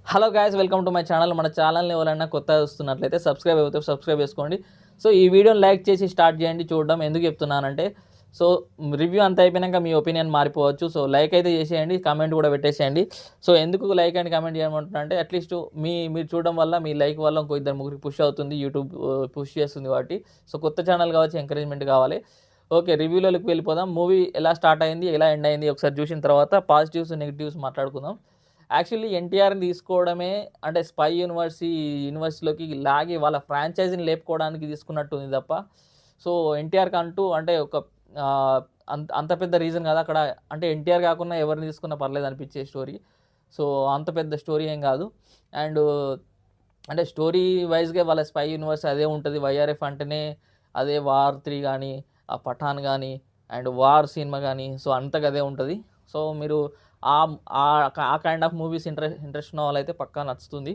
Hello guys, welcome to my channel. మన ఛానల్ని ఎవరైనా కొత్తగా చూస్తున్నట్లయితే సబ్స్క్రైబ్ చేసుకోండి. సో ఈ వీడియోని లైక్ చేసి స్టార్ట్ చేయండి చూడడం. ఎందుకు చెప్తున్నానంటే సో రివ్యూ అంతా అయిపోయినాక మీ ఒపీనియన్ మారిపోవచ్చు. సో లైక్ అయితే చేసేయండి, కామెంట్ కూడా పెట్టేసేయండి. సో ఎందుకు లైక్ అండ్ కామెంట్ చేయమంటున్నా అంటే అట్లీస్ట్ మీరు చూడడం వల్ల, మీ లైక్ వల్ల ఇంకో ఇద్దరు ముగ్గురికి పుష్ అవుతుంది, యూట్యూబ్ పుష్ చేస్తుంది కాబట్టి. సో కొత్త ఛానల్ కావచ్చు, ఎంకరేజ్మెంట్ కావాలి. ఓకే, రివ్యూలోకి వెళ్ళిపోదాం. మూవీ ఎలా స్టార్ట్ అయింది, ఎలా ఎండ్ అయింది ఒకసారి చూసిన తర్వాత పాజిటివ్స్ నెగిటివ్స్ మాట్లాడుకుందాం. యాక్చువల్లీ ఎన్టీఆర్‌ని తీసుకోవడమే అంటే స్పై యూనివర్సిటీలోకి లాగి వాళ్ళ ఫ్రాంచైజీని లేపుకోవడానికి తీసుకున్నట్టుంది తప్ప, సో ఎన్టీఆర్‌కి అంటూ అంటే ఒక అంత పెద్ద రీజన్ కాదు అక్కడ. అంటే ఎన్టీఆర్ కాకున్నా ఎవరిని తీసుకున్నా పర్లేదు అనిపించే స్టోరీ. సో అంత పెద్ద స్టోరీ ఏం కాదు. అండ్ అంటే స్టోరీ వైజ్‌గా వాళ్ళ స్పై యూనివర్స్ అదే ఉంటది. వైఆర్ఎఫ్ అంటేనే అదే వార్ 3 గానీ, ఆ 'పఠాన్' గానీ, అండ్ 'వార్' సినిమా గానీ, సో అంతగా అదే ఉంటది. సో మీరు ఆ కైండ్ ఆఫ్ మూవీస్ ఇంట్రెస్ట్ ఉన్న వాళ్ళైతే పక్కా నచ్చుతుంది.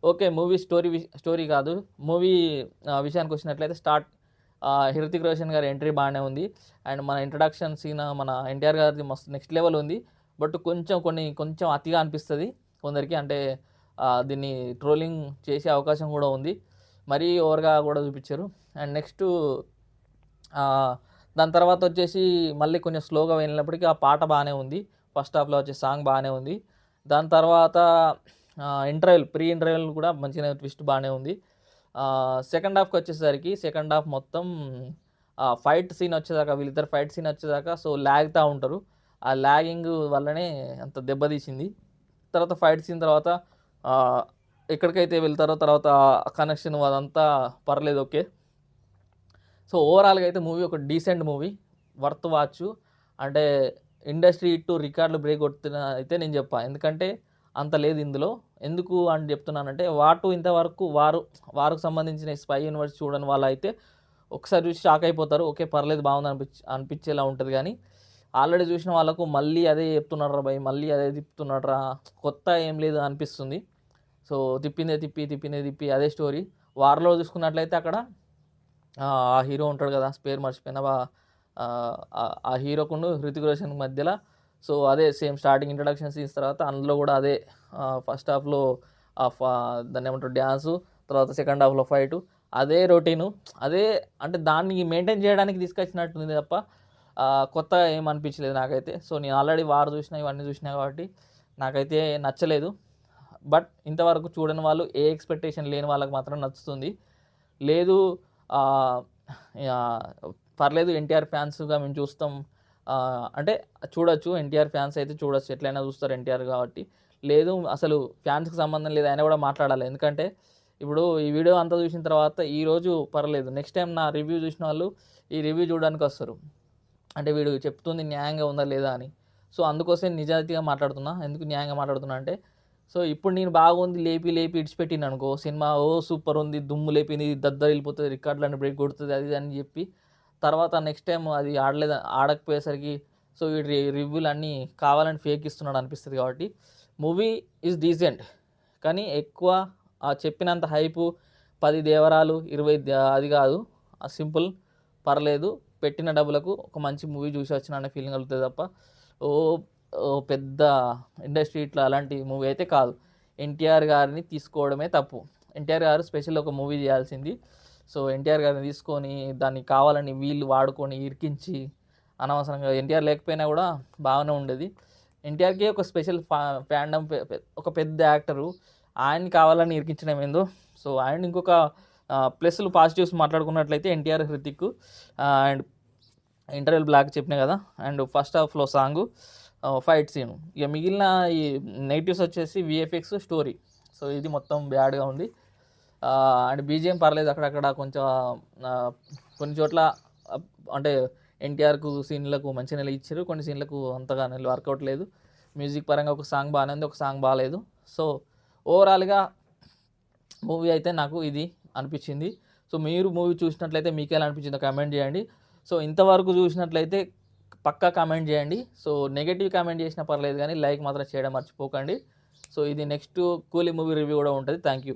ఓకే, మూవీ స్టోరీ కాదు. మూవీ విషయానికొచ్చినట్లయితే హృతిక్ రోషన్ గారి ఎంట్రీ బాగానే ఉంది. అండ్ మన ఇంట్రడక్షన్ సీన్ మన ఎన్టీఆర్ గారిది మస్తు నెక్స్ట్ లెవెల్ ఉంది. బట్ కొంచెం అతిగా అనిపిస్తది కొందరికి. అంటే దీన్ని ట్రోలింగ్ చేసే అవకాశం కూడా ఉంది. మరీ ఓవర్‌గా కూడా చూపిచ్చారు. అండ్ నెక్స్టు దాని తర్వాత వచ్చేసి మళ్ళీ కొంచెం స్లోగా వెళ్ళినప్పటికీ ఆ పాట బాగానే ఉంది. ఫస్ట్ హాఫ్‌లో వచ్చే సాంగ్ బాగానే ఉంది. దాని తర్వాత ప్రీ ఇంటర్వెల్ కూడా మంచిగానే ట్విస్ట్ బాగానే ఉంది. సెకండ్ హాఫ్ మొత్తం ఫైట్ సీన్ వచ్చేదాకా, వీళ్ళిద్దరు ఫైట్ సీన్ వచ్చేదాకా సో లాగుతా ఉంటారు. ఆ లాగింగ్ వల్లనే అంత దెబ్బతీసింది. తర్వాత ఫైట్ సీన్ తర్వాత ఎక్కడికైతే వెళ్తారో తర్వాత కనెక్షన్ అదంతా పర్లేదు, ఓకే. సో ఓవరాల్‌గా అయితే మూవీ ఒక డీసెంట్ మూవీ, వర్త్ వాచ్. అంటే ఇండస్ట్రీ హిట్ రికార్డులు బ్రేక్ కొడుతున్న అయితే నేను చెప్పా. ఎందుకంటే అంత లేదు ఇందులో. ఎందుకు అని చెప్తున్నానంటే ఇంతవరకు వార్‌కు సంబంధించిన స్పై యూనివర్స్ చూడని వాళ్ళైతే ఒకసారి చూసి షాక్ అయిపోతారు. ఓకే, పర్లేదు బాగుంది అనిపించేలా ఉంటది గానీ, ఆల్రెడీ చూసిన వాళ్ళకు మళ్ళీ అదే చెప్తున్నాడురా భయ్, మళ్ళీ అదే తిప్పుతున్నాడురా, కొత్త ఏం లేదు అనిపిస్తుంది. సో తిప్పిందే తిప్పి అదే స్టోరీ. వార్‌లో చూసుకున్నట్లయితే అక్కడ ఆ హీరో ఉంటాడు కదా! పేరు మర్చిపోయినా. ఆ హీరోకును హృతిక్ రోషన్‌కి మధ్యల సో అదే సేమ్ స్టార్టింగ్ ఇంట్రడక్షన్ సీన్స్ తర్వాత అందులో కూడా అదే ఫస్ట్ హాఫ్‌లో దాన్నేమంటారు డాన్సు, తర్వాత సెకండ్ హాఫ్‌లో ఫైటు, అదే రొటీను. అదే అంటే దాన్ని మెయింటైన్ చేయడానికి తీసుకొచ్చినట్టుంది తప్ప కొత్తగా ఏం అనిపించలేదు నాకైతే. సో నేను ఆల్రెడీ వార్ చూసినా, ఇవన్నీ చూసినా కాబట్టి నాకైతే నచ్చలేదు. బట్ ఇంతవరకు చూడని వాళ్ళు, ఏ ఎక్స్‌పెక్టేషన్ లేని వాళ్ళకి మాత్రం నచ్చుతుంది. లేదు ఆహ్, యాహ్! పర్లేదు ఎన్టీఆర్ ఫ్యాన్స్‌గా మేము చూస్తాం అంటే చూడొచ్చు. ఎన్టీఆర్ ఫ్యాన్స్ అయితే చూడొచ్చు. ఎట్లైనా చూస్తారు ఎన్టీఆర్ కాబట్టి. లేదు అసలు ఫ్యాన్స్‌కి సంబంధం లేదు, అయినా కూడా మాట్లాడాలి. ఎందుకంటే ఇప్పుడు ఈ వీడియో అంతా చూసిన తర్వాత ఈరోజు పర్లేదు, నెక్స్ట్ టైమ్ నా రివ్యూ చూసిన వాళ్ళు ఈ రివ్యూ చూడడానికొస్తారు. అంటే వీడు చెప్తుంది న్యాయంగా ఉందా లేదా అని. సో అందుకోసమే నిజాయితీగా మాట్లాడుతున్నా. ఎందుకు న్యాయంగా మాట్లాడుతున్నా అంటే, సో ఇప్పుడు నేను బాగుంది లేపి ఇడిచిపెట్టిననుకో సినిమా, సూపర్ ఉంది, దుమ్ము లేపింది, దద్దరిల్లిపోతది, రికార్డులన్నీ బ్రేక్ కొడుతది అది ఇది అని చెప్పి, తర్వాత నెక్స్ట్ టైమ్ అది ఆడకపోయేసరికి సో వీడు రివ్యూలన్నీ కావాలని ఫేక్ ఇస్తున్నాడు అనిపిస్తది కాబట్టి, మూవీ ఈజ్ డీసెంట్. కానీ ఎక్కువ చెప్పినంత హైపు 10 దేవరాలు, 20 అది కాదు. సింపుల్, పర్లేదు, పెట్టిన డబ్బులకు ఒక మంచి మూవీ చూసి వచ్చిన అనే ఫీలింగ్ కలుగుతది తప్ప, ఓ ఓ పెద్ద ఇండస్ట్రీ ఇట్లా అలాంటి మూవీ అయితే కాదు. ఎన్టీఆర్ గారిని తీసుకోవడమే తప్పు. ఎన్టీఆర్ గారు స్పెషల్ ఒక మూవీ చేయాల్సింది. సో ఎన్టీఆర్ గారిని తీసుకొని దాన్ని కావాలని వీళ్ళు వాడుకొని ఇరికించి అనవసరంగా, ఎన్టీఆర్ లేకపోయినా కూడా బాగానే ఉండేది. ఎన్టీఆర్‌కి ఒక స్పెషల్ ఫ్యాండమ్, ఒక పెద్ద యాక్టరు. ఆయన్ని కావాలని ఇరికించడం ఏందో. సో అండ్ ఇంకొక ప్లస్‌లు పాజిటివ్స్ మాట్లాడుకున్నట్లయితే NTR, Hrithik and interval block చెప్పినా కదా! అండ్ ఫస్ట్ హాఫ్‌లో సాంగు, ఫైట్ సీను. ఇక మిగిలిన ఈ నెగెటివ్స్ వచ్చేసి వీఎఫ్ఎక్స్, స్టోరీ. సో ఇది మొత్తం బ్యాడ్‌గా ఉంది. అండ్ బీజీఎం పర్లేదు, అక్కడక్కడ కొంచెం ఆహ్, కొన్ని చోట్ల అప్ అంటే ఎన్టీఆర్‌కు సీన్‌లకు మంచిగానే ఇచ్చారు. కొన్ని సీన్‌లకు అంతగా వర్కౌట్ లేదు. మ్యూజిక్ పరంగా ఒక సాంగ్ బానే ఉంది, ఒక సాంగ్ బాలేదు. సో ఓవరాల్‌గా మూవీ అయితే నాకు ఇది అనిపించింది. సో మీరు మూవీ చూసినట్లయితే మీకెలా అనిపించిందో కామెంట్ చేయండి. సో ఇంతవరకు చూసినట్లయితే పక్కా కామెంట్ చేయండి. సో నెగెటివ్ కామెంట్ చేసినా పర్లేదు గానీ లైక్ మాత్రం చేయడం మర్చిపోకండి. సో ఇది నెక్స్ట్ కూలీ మూవీ రివ్యూ కూడా ఉంటది. Thank you.